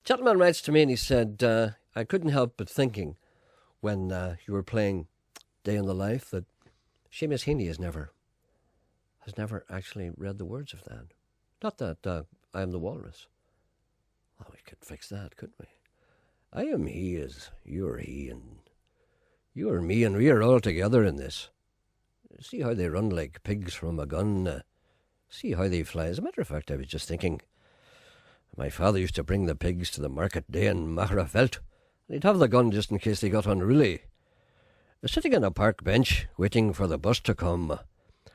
Gentleman writes to me and he said, I couldn't help but thinking when you were playing Day in the Life that Seamus Heaney has never actually read the words of that. Not that I am the walrus. Oh, we could fix that, couldn't we? I am he as you are he, and you are me, and we are all together in this. See how they run like pigs from a gun. See how they fly. As a matter of fact, I was just thinking, my father used to bring the pigs to the market day in Mahrafelt, and he'd have the gun just in case they got unruly. Sitting on a park bench, waiting for the bus to come.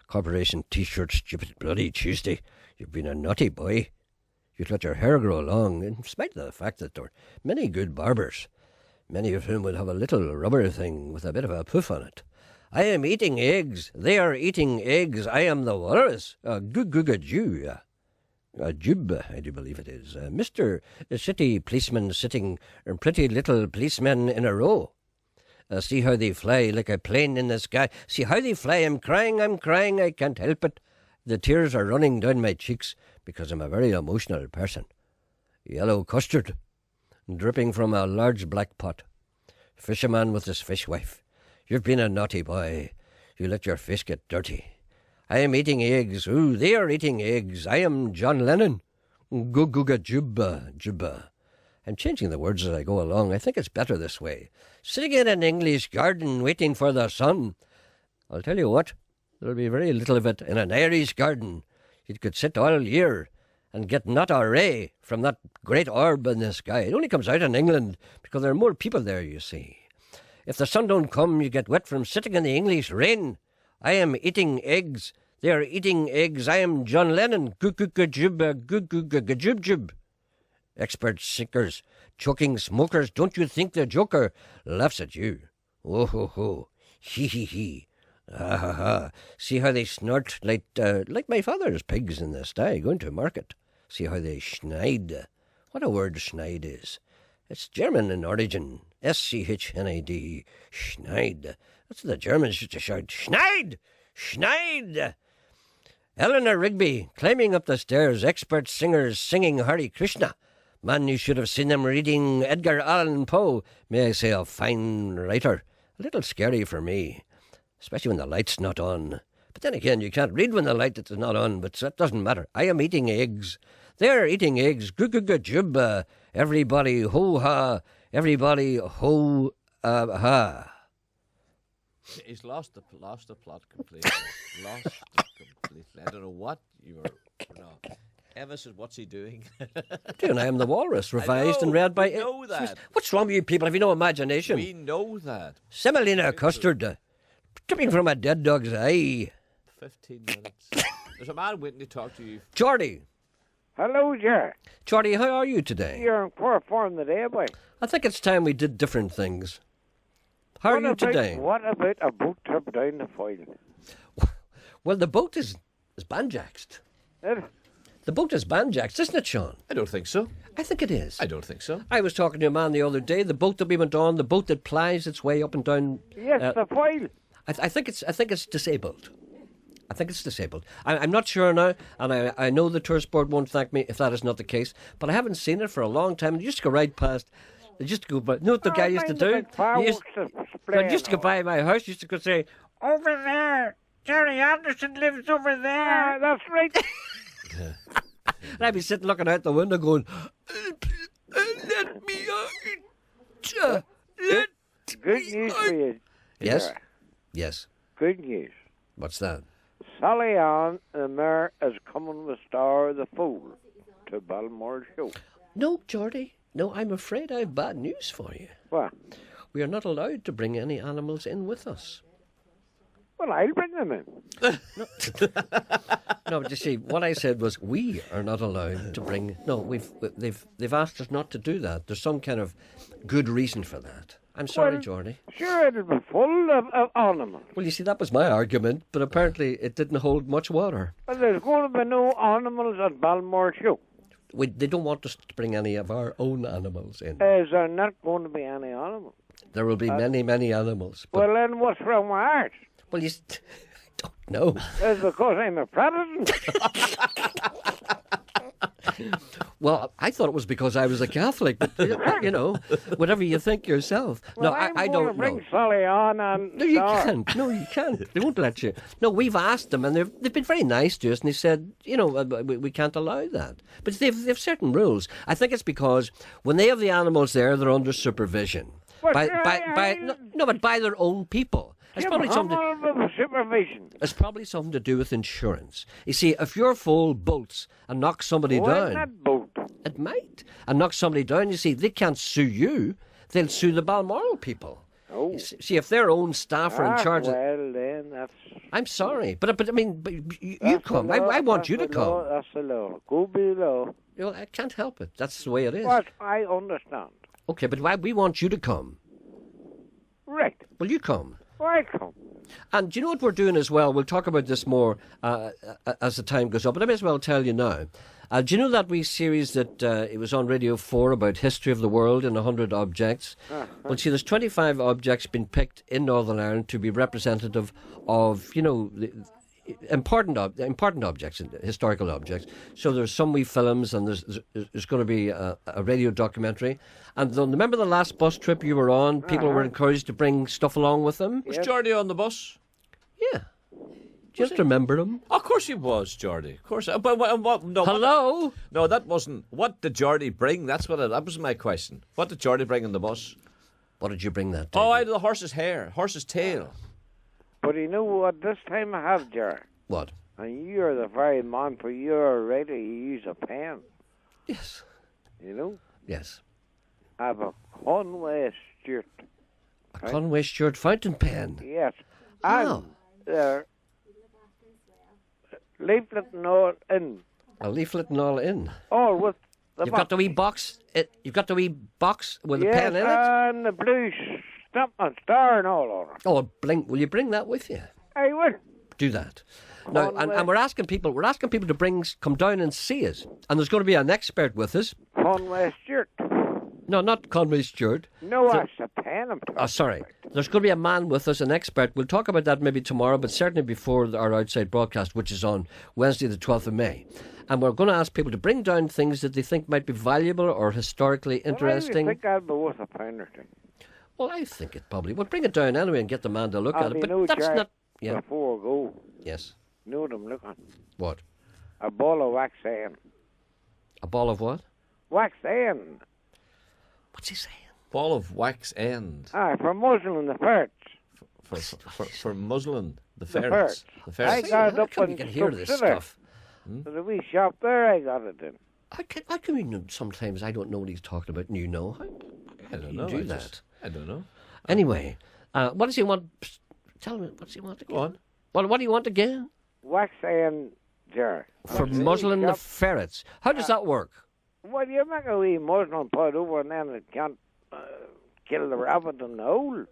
Corporation T-shirt, stupid bloody Tuesday. You've been a naughty boy. You'd let your hair grow long, in spite of the fact that there were many good barbers, many of whom would have a little rubber thing with a bit of a poof on it. I am eating eggs. They are eating eggs. I am the walrus. Goo-goo-ga-jew. A jib, I do believe it is. Mr. City Policeman sitting, pretty little policemen in a row. See how they fly like a plane in the sky. See how they fly. I'm crying, I can't help it. The tears are running down my cheeks because I'm a very emotional person. Yellow custard, dripping from a large black pot. Fisherman with his fishwife. You've been a naughty boy. You let your fish get dirty. I am eating eggs. Ooh, they are eating eggs. I am John Lennon. Goo-goo-ga-jubba. I'm changing the words as I go along. I think it's better this way. Sitting in an English garden waiting for the sun. I'll tell you what, there'll be very little of it in an Irish garden. You could sit all year and get not a ray from that great orb in the sky. It only comes out in England because there are more people there, you see. If the sun don't come, you get wet from sitting in the English rain. I am eating eggs. They are eating eggs. I am John Lennon. Goo-goo-ga-jub. Expert sinkers, choking smokers. Don't you think the joker laughs at you? Oh ho ho, hee hee hee. Ah ha ha. See how they snort like my father's pigs in the sty going to market. See how they schneid. What a word schneid is. It's German in origin. S-C-H-N-A-D. Schneid. That's what the Germans used to shout. Schneid! Schneid! Eleanor Rigby climbing up the stairs. Expert singers singing Hare Krishna. Man, you should have seen them reading Edgar Allan Poe. May I say a fine writer. A little scary for me, especially when the light's not on. But then again, you can't read when the light is not on, but that doesn't matter. I am eating eggs. They're eating eggs. Goo-goo-ga-jub. Everybody ho-ha. Everybody ho-ha. He's lost the plot completely. Lost it completely. I don't know what you were... No. Emma says, what's he doing? I am the walrus, revised and read by... We know that. What's wrong with you people? Have you no imagination? We know that. Semolina custard, dripping from a dead dog's eye. 15 minutes. There's a man waiting to talk to you. Geordie. Hello, Gerry. Geordie, how are you today? You're in poor form today, boy. I think it's time we did different things. How are you today? What about a boat trip down the Foyle? Well, the boat is banjaxed. The boat is banjaxed, isn't it, Sean? I don't think so. I think it is. I don't think so. I was talking to a man the other day. The boat that we went on, the boat that plies its way up and down. Yes, the Foyle. I think it's disabled. I think it's disabled. I'm not sure now, and I know the tourist board won't thank me if that is not the case. But I haven't seen it for a long time. It used to go right past. They used to go by. You know what the guy used to do? He used to go by my house. He used to go say, "Over there, Gerry Anderson lives over there." That's right. And I'd be sitting looking out the window going, "Let me out. Good news for you. Yes? Gerry. Yes. Good news. What's that? Sally Ann, the mayor, is coming with Star the Fool to Balmore Show. No, Geordie. No, I'm afraid I have bad news for you. What? We are not allowed to bring any animals in with us. Well, I'll bring them in. No, but you see, what I said was we are not allowed to bring... No, they've asked us not to do that. There's some kind of good reason for that. I'm sorry, Well, Geordie. Sure, it'll be full of animals. Well, you see, that was my argument, but apparently it didn't hold much water. Well, there's going to be no animals at Balmore Show. They don't want us to bring any of our own animals in. Is there not going to be any animals? There will be many, many animals. But, Well, then what's wrong with ours? well, you don't know. It's because I'm a president. Well, I thought it was because I was a Catholic, but, you know, whatever you think yourself. Well, No, I'm I gonna don't bring know. Sally on and No, you Star. can't. No, you can't. They won't let you. No, we've asked them, and they've been very nice to us, and they said, you know, we can't allow that. But they've certain rules. I think it's because when they have the animals there, they're under supervision. But But by their own people. It's probably something. Supervision. It's probably something to do with insurance. You see, if your foal bolts and knocks somebody down, That boat. it might, and knock somebody down. You see, they can't sue you; they'll sue the Balmoral people. Oh. You see, if their own staff are in charge, Well, then that's. I'm sorry, but I mean, you come. I want you to come. That's the law. Go be the law. You know, I can't help it. That's the way it is. But I understand. Okay, but why we want you to come? Right. Will you come? I come. And do you know what we're doing as well? We'll talk about this more as the time goes on, but I may as well tell you now. Do you know that wee series that it was on Radio 4 about history of the world in 100 objects? Well, see, there's 25 objects been picked in Northern Ireland to be representative of, you know, the important objects, historical objects. So there's some wee films, and there's going to be a radio documentary. And remember the last bus trip you were on? People were encouraged to bring stuff along with them. Was Geordie on the bus? Yeah. Just remember him. Of course he was, Geordie. Of course. But what? No, Hello? No, that wasn't. What did Geordie bring? That was my question. What did Geordie bring on the bus? What did you bring that day? Oh, I had the horse's hair, horse's tail. But you know what? This time I have, Gerry. What? And you're the very man for your writer. You use a pen. Yes. You know? Yes. I have a Conway Stewart. A Conway Stewart fountain pen. Yes. Oh. And leaflet and all in. A leaflet and all in. All with the You've got the wee box. You've got the wee box with the pen in it. And the blue stamp and star and all on it. Oh, blink! Will you bring that with you? I will. Do that. Now, and we're asking people. We're asking people to come down and see us. And there's going to be an expert with us. Conway Stewart. No, not Conway Stewart. No, that's a pen I'm talking Oh, sorry. There's going to be a man with us, an expert. We'll talk about that maybe tomorrow, but certainly before our outside broadcast, which is on Wednesday, the 12th of May. And we're going to ask people to bring down things that they think might be valuable or historically interesting. I think I'll be worth a pound or two. Well, I think it probably. We'll bring it down anyway and get the man to look at it. But that's not. Yeah. Before I go, Yes. you know what I'm looking at? What? A ball of wax end. A ball of what? Wax end. What's he saying? Ball of wax end. For muzzling the ferrets. For muzzling the ferrets. ferrets. The I ferrets. got it up How come in you can hear this Structure. stuff? The wee shop there, I got it in. How come you know sometimes I don't know what he's talking about and you know? How I don't you know. do that? I don't know. Anyway, what does he want? Tell me, what does he want again? Go on. What do you want again? Wax end jar. For muzzling the ferrets. How does that work? Well, you make a wee muslin pot over and then it can't kill the rabbit in the hole.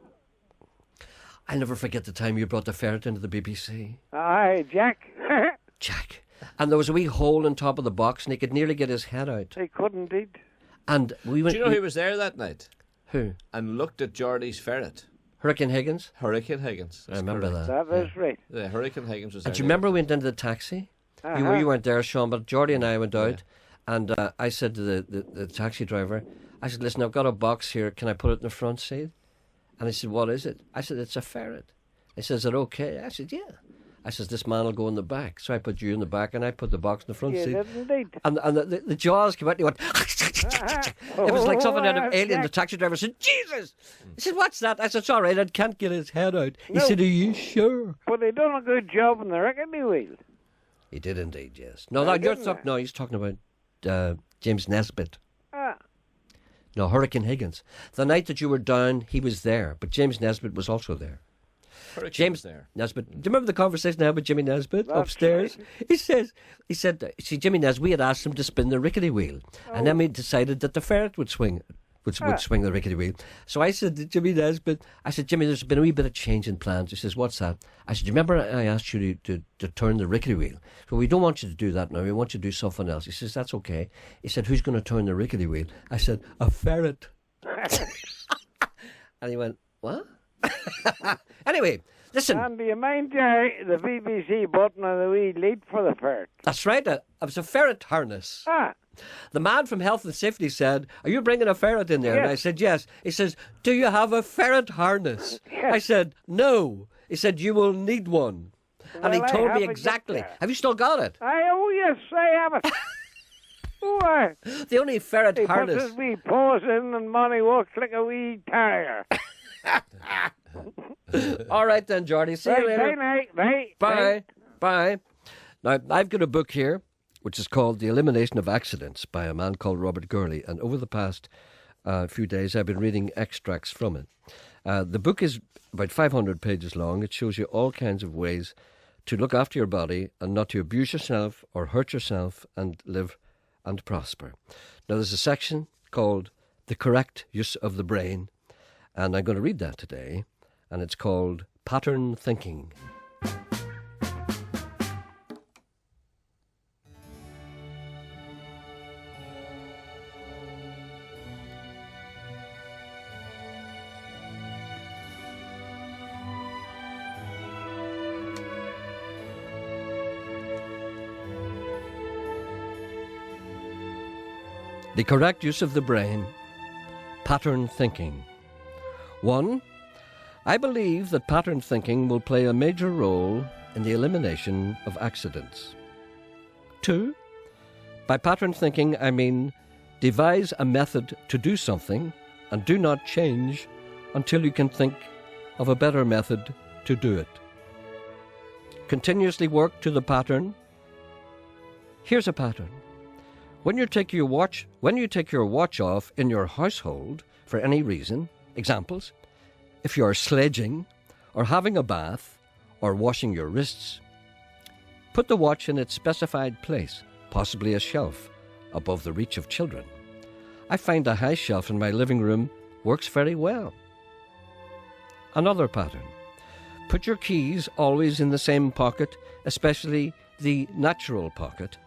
I'll never forget the time you brought the ferret into the BBC. Aye, Jack. Jack. And there was a wee hole on top of the box and he could nearly get his head out. He couldn't eat. And we went... Do you know who was there that night? Who? And looked at Geordie's ferret. Hurricane Higgins? Hurricane Higgins. I remember that. That is right. Yeah, Hurricane Higgins was there. And do you remember we went into the taxi? You weren't there, Sean, but Geordie and I went out and I said to the taxi driver, I said, listen, I've got a box here. Can I put it in the front seat? And he said, what is it? I said, it's a ferret. He said, is it okay? I said, yeah. I said, this man will go in the back. So I put you in the back and I put the box in the front seat. Did indeed. And the jaws came out and he went... It was like something out of Alien. The taxi driver said, Jesus! He said, what's that? I said, it's all right, I can't get his head out. He said, are you sure? But they done a good job on the rickety wheel. He did indeed, yes. No, he's talking about James Nesbitt. No, Hurricane Higgins. The night that you were down, he was there, but James Nesbitt was also there. Hurricane James was there. Nesbitt. Do you remember the conversation I had with Jimmy Nesbitt upstairs? Right. He said, see, Jimmy Nesbitt, we had asked him to spin the rickety wheel, and then we decided that the ferret would swing. Would swing the rickety wheel. So I said to Jimmy Nesbitt, Jimmy, there's been a wee bit of change in plans. He says, what's that? I said, do you remember I asked you to turn the rickety wheel? So we don't want you to do that now. We want you to do something else. He says, that's okay. He said, who's going to turn the rickety wheel? I said, a ferret. And he went, what? Anyway, listen. And do you mind, Gerry, the BBC button on the wee lead for the ferret? That's right. It was a ferret harness. Ah, The man from Health and Safety said, "Are you bringing a ferret in there?" And I Yes. said, "Yes." He says, "Do you have a ferret harness?" Yes. I said, "No." He said, "You will need one." And he Well, I told me have it exactly. there. Have you still got it? oh yes, I have it. Oh, The only ferret he harness. puts his wee paws in and money walks like a wee terrier. All right then, Geordie. See you later. Bye. Bye. Now, I've got a book here which is called The Elimination of Accidents by a man called Robert Gerry. And over the past few days, I've been reading extracts from it. The book is about 500 pages long. It shows you all kinds of ways to look after your body and not to abuse yourself or hurt yourself and live and prosper. Now, there's a section called The Correct Use of the Brain. And I'm going to read that today. And it's called Pattern Thinking. The correct use of the brain. Pattern thinking. 1. I believe that pattern thinking will play a major role in the elimination of accidents. 2. By pattern thinking, I mean devise a method to do something and do not change until you can think of a better method to do it. Continuously work to the pattern. Here's a pattern. When you take your watch off in your household for any reason, examples, if you are sledging or having a bath or washing your wrists, put the watch in its specified place, possibly a shelf above the reach of children. I find a high shelf in my living room works very well. Another pattern. Put your keys always in the same pocket, especially the natural pocket.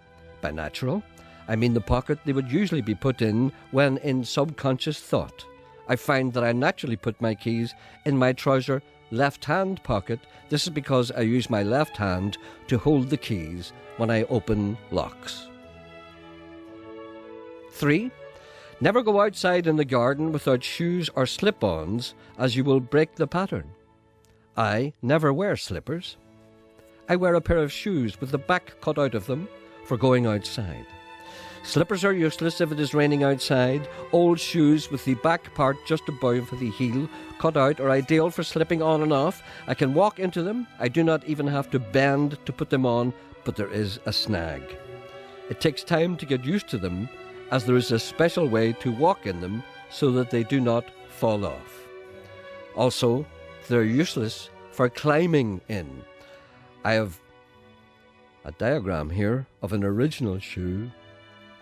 By natural, I mean the pocket they would usually be put in when in subconscious thought. I find that I naturally put my keys in my trouser left-hand pocket. This is because I use my left hand to hold the keys when I open locks. 3. Never go outside in the garden without shoes or slip-ons, as you will break the pattern. I never wear slippers. I wear a pair of shoes with the back cut out of them for going outside. Slippers are useless if it is raining outside. Old shoes with the back part just above the heel cut out are ideal for slipping on and off. I can walk into them. I do not even have to bend to put them on, but there is a snag. It takes time to get used to them, as there is a special way to walk in them so that they do not fall off. Also, they're useless for climbing in. I have a diagram here of an original shoe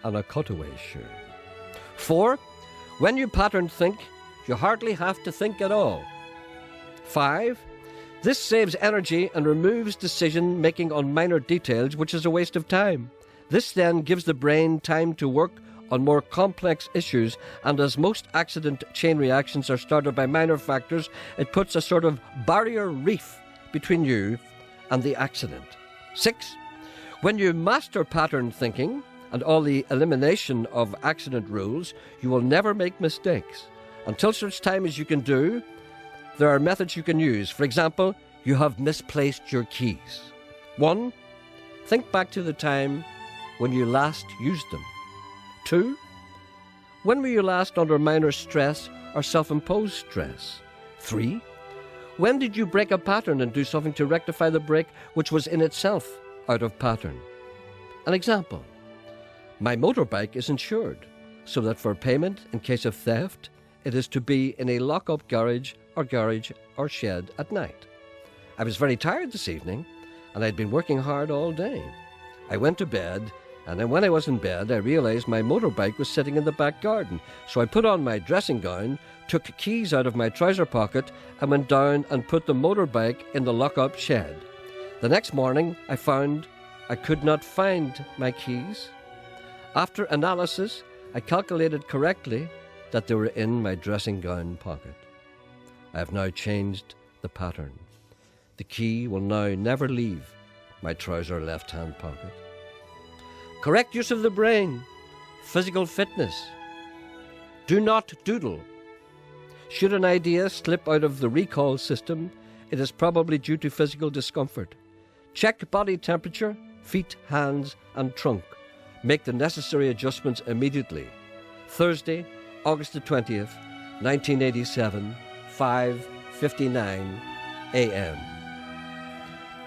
and a cutaway shoe. 4. When you pattern think, you hardly have to think at all. 5. This saves energy and removes decision making on minor details, which is a waste of time. This then gives the brain time to work on more complex issues, and as most accident chain reactions are started by minor factors, it puts a sort of barrier reef between you and the accident. 6. When you master pattern thinking and all the elimination of accident rules, you will never make mistakes. Until such time as you can do, there are methods you can use. For example, you have misplaced your keys. 1. Think back to the time when you last used them. 2. When were you last under minor stress or self-imposed stress? 3. When did you break a pattern and do something to rectify the break which was in itself out of pattern? An example. My motorbike is insured, so that for payment in case of theft, it is to be in a lock-up garage or shed at night. I was very tired this evening, and I'd been working hard all day. I went to bed, and then when I was in bed, I realized my motorbike was sitting in the back garden. So I put on my dressing gown, took keys out of my trouser pocket, and went down and put the motorbike in the lock-up shed. The next morning, I found I could not find my keys. After analysis, I calculated correctly that they were in my dressing gown pocket. I have now changed the pattern. The key will now never leave my trouser left-hand pocket. Correct use of the brain. Physical fitness. Do not doodle. Should an idea slip out of the recall system, it is probably due to physical discomfort. Check body temperature, feet, hands, and trunk. Make the necessary adjustments immediately. Thursday, August the 20th, 1987, 5:59 a.m.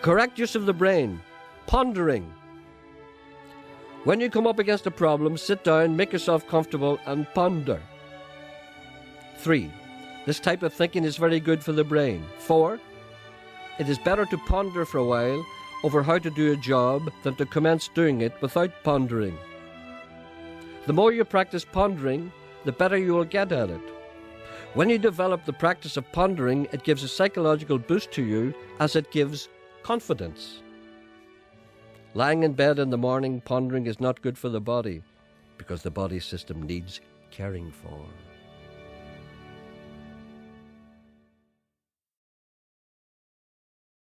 Correct use of the brain. Pondering. When you come up against a problem, sit down, make yourself comfortable, and ponder. 3. This type of thinking is very good for the brain. 4. It is better to ponder for a while over how to do a job than to commence doing it without pondering. The more you practice pondering, the better you will get at it. When you develop the practice of pondering, it gives a psychological boost to you as it gives confidence. Lying in bed in the morning pondering is not good for the body because the body system needs caring for.